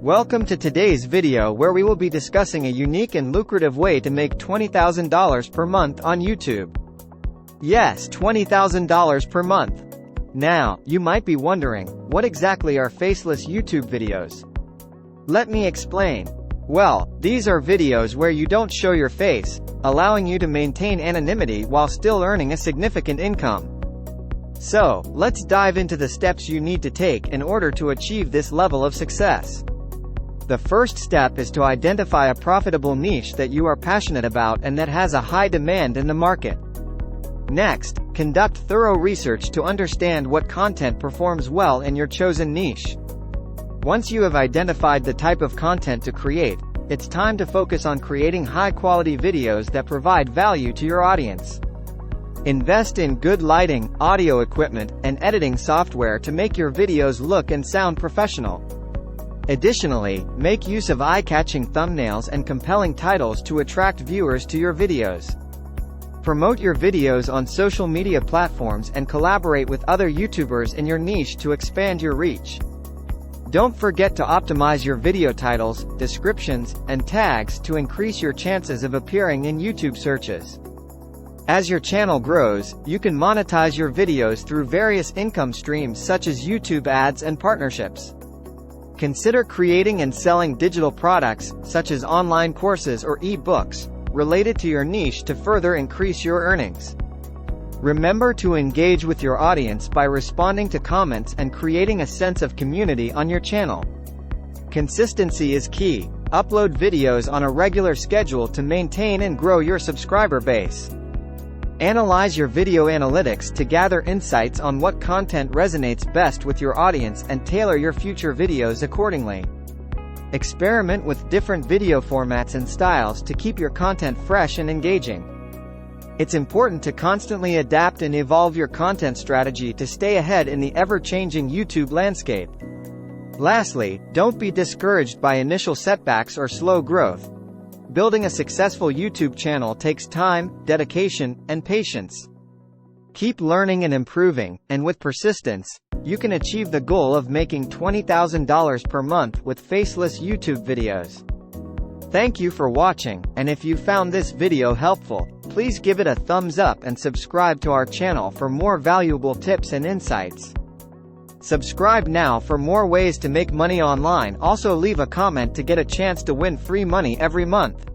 Welcome to today's video where we will be discussing a unique and lucrative way to make $20,000 per month on YouTube. Yes, $20,000 per month. Now, you might be wondering, what exactly are faceless YouTube videos? Let me explain. Well, these are videos where you don't show your face, allowing you to maintain anonymity while still earning a significant income. So, let's dive into the steps you need to take in order to achieve this level of success. The first step is to identify a profitable niche that you are passionate about and that has a high demand in the market. Next, conduct thorough research to understand what content performs well in your chosen niche. Once you have identified the type of content to create, it's time to focus on creating high-quality videos that provide value to your audience. Invest in good lighting, audio equipment, and editing software to make your videos look and sound professional. Additionally, make use of eye-catching thumbnails and compelling titles to attract viewers to your videos. Promote your videos on social media platforms and collaborate with other YouTubers in your niche to expand your reach. Don't forget to optimize your video titles, descriptions, and tags to increase your chances of appearing in YouTube searches. As your channel grows, you can monetize your videos through various income streams such as YouTube ads and partnerships. Consider creating and selling digital products, such as online courses or ebooks, related to your niche to further increase your earnings. Remember to engage with your audience by responding to comments and creating a sense of community on your channel. Consistency is key. Upload videos on a regular schedule to maintain and grow your subscriber base. Analyze your video analytics to gather insights on what content resonates best with your audience and tailor your future videos accordingly. Experiment with different video formats and styles to keep your content fresh and engaging. It's important to constantly adapt and evolve your content strategy to stay ahead in the ever-changing YouTube landscape. Lastly, don't be discouraged by initial setbacks or slow growth. Building a successful YouTube channel takes time, dedication, and patience. Keep learning and improving, and with persistence, you can achieve the goal of making $20,000 per month with faceless YouTube videos. Thank you for watching, and if you found this video helpful, please give it a thumbs up and subscribe to our channel for more valuable tips and insights. Subscribe now for more ways to make money online. Also leave a comment to get a chance to win free money every month.